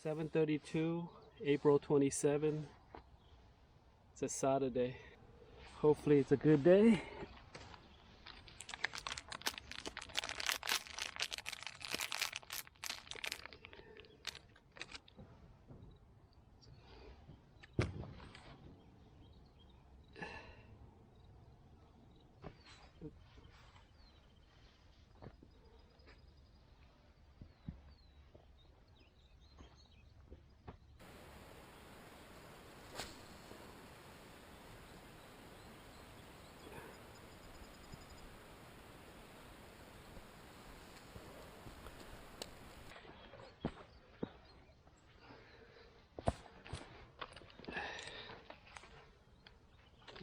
7:32, April 27. It's a Saturday. Hopefully it's a good day.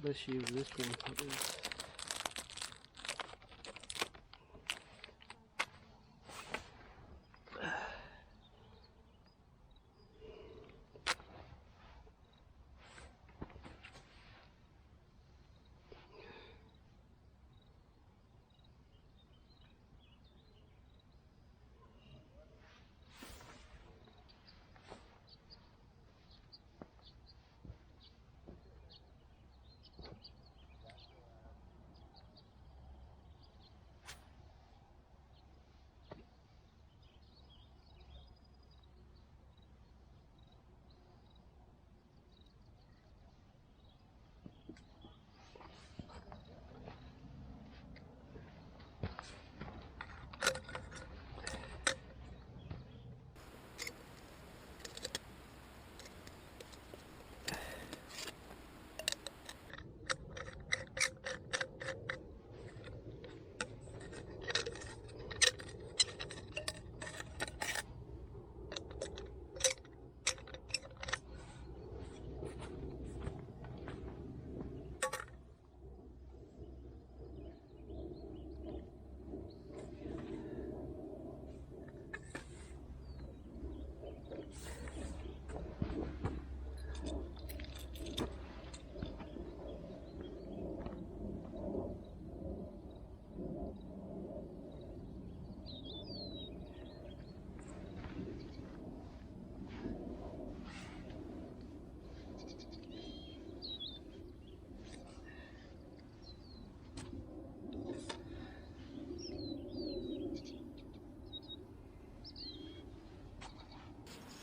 Let's use this one for this.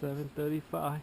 $7.35.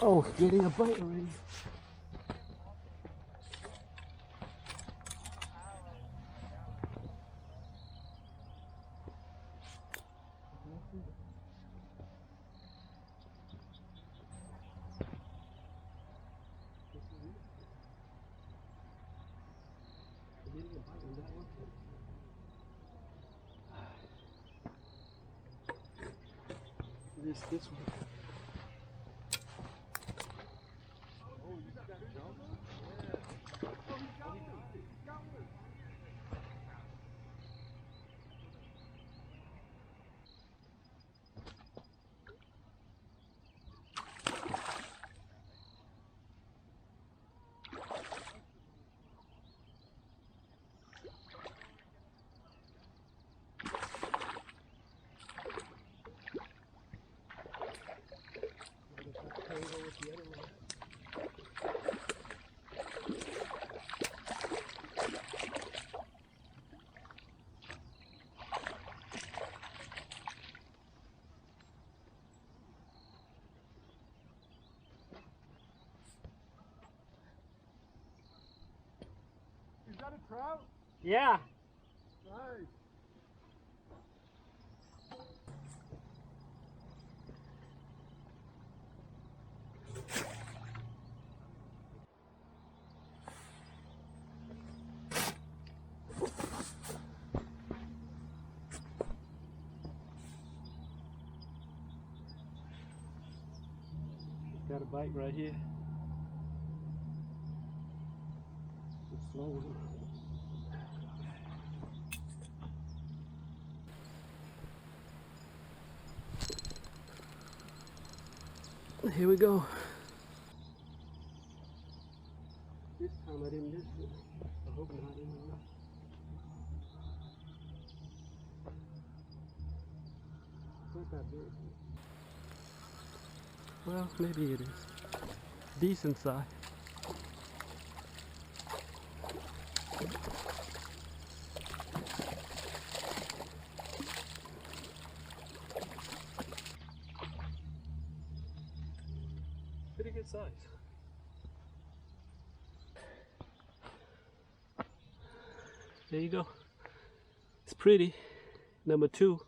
Oh, getting a bite already. This one. trout? Yeah. Nice. Got a bite right here. It's slow one. Here we go. This time I didn't miss it. I hope not anyway. Not that big. Well, maybe it is. Decent size. Pretty good size. There you go. It's pretty. Number 2.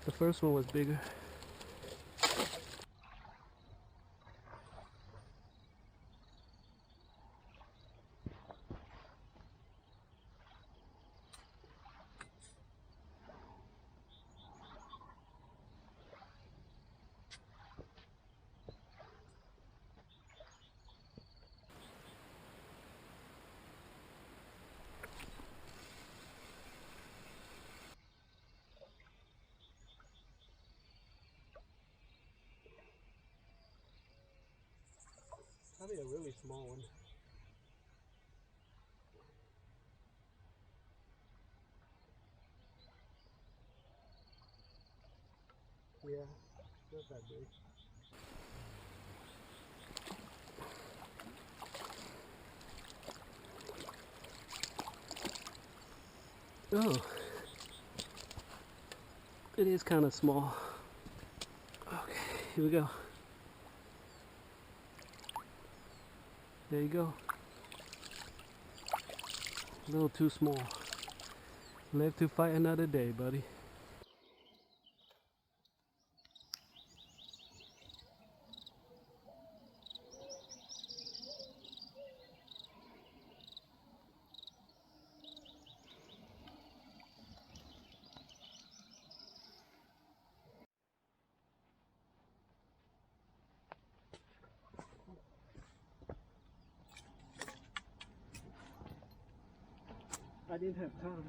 The first one was bigger. Probably a really small one. Yeah, not that big. Oh, it is kind of small. Okay, here we go. There you go. A little too small. Live to fight another day, buddy. I didn't have time.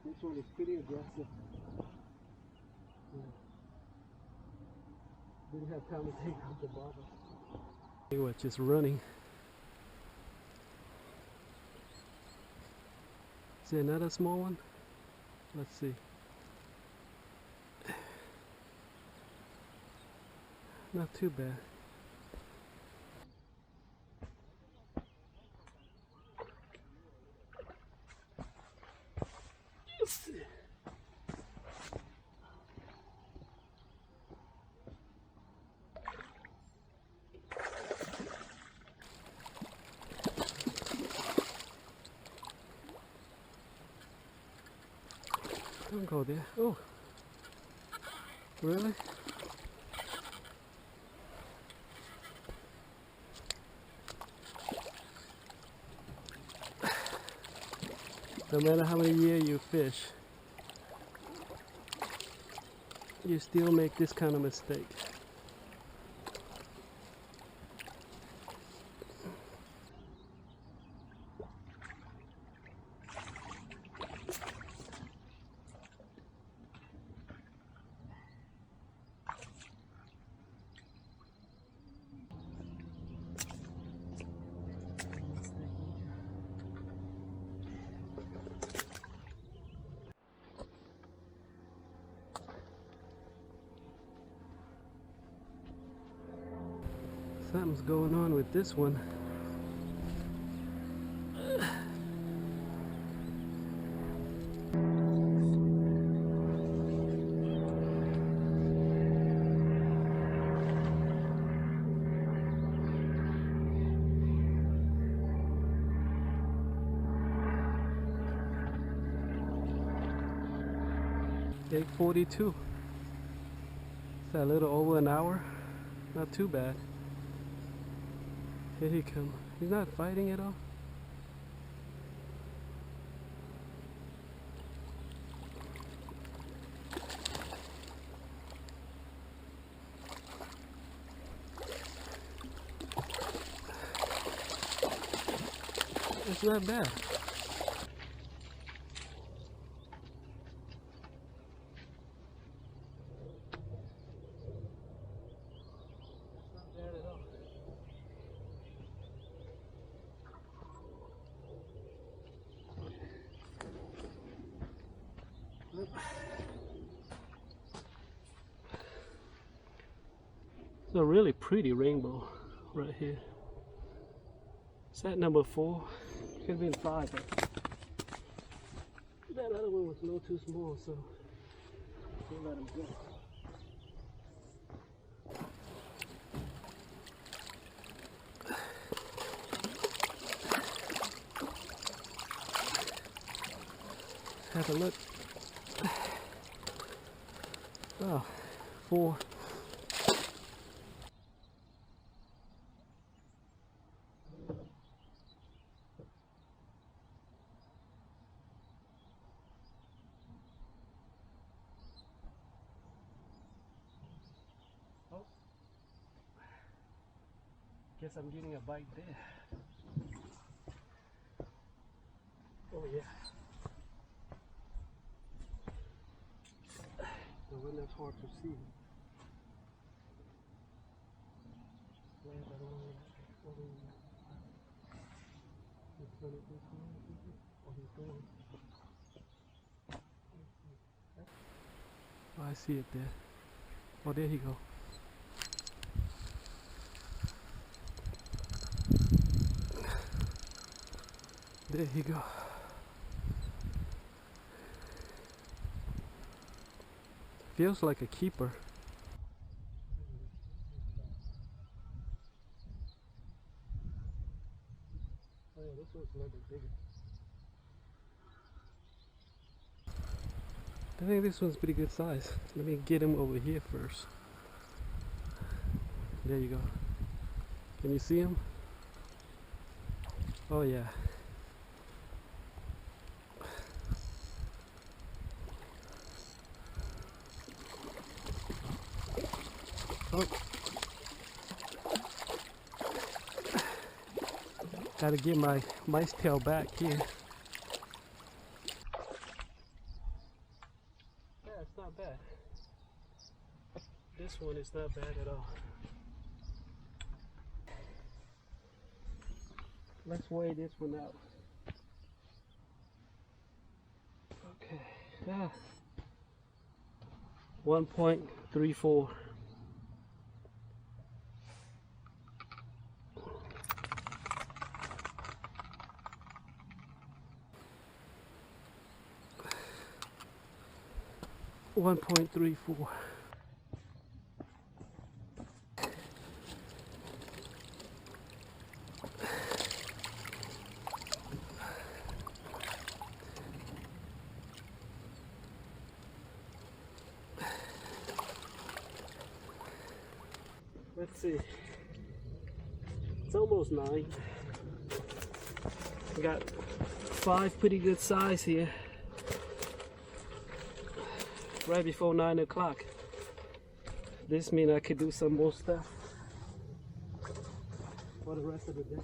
This one is pretty aggressive. Yeah. Didn't have time to take out the bottle. He was just running. Is there another small one? Let's see. Not too bad. Yes. Don't go there. Oh, really? No matter how many years you fish, you still make this kind of mistake. Something's going on with this one. 8:42. It's a little over an hour. Not too bad. Here he comes. He's not fighting at all. It's not bad. It's a really pretty rainbow right here. It's at number 4. Could have been 5, but that other one was a little too small, so we'll let him go. Have a look. Oh, 4. Oh, guess I'm getting a bite there. Oh yeah. The wind is hard to see. Oh, I see it there. Oh, there he go. There he go. Feels like a keeper. Oh yeah, this one's a little bit bigger. I think this one's pretty good size. Let me get him over here first. There you go. Can you see him? Oh yeah. Oh. Gotta get my mice tail back here. Yeah, it's not bad. This one is not bad at all. Let's weigh this one out. Okay. 1.34. $1.34. Let's see. It's almost 9. I got 5 pretty good size here. Right before 9 o'clock. This means I could do some more stuff for the rest of the day.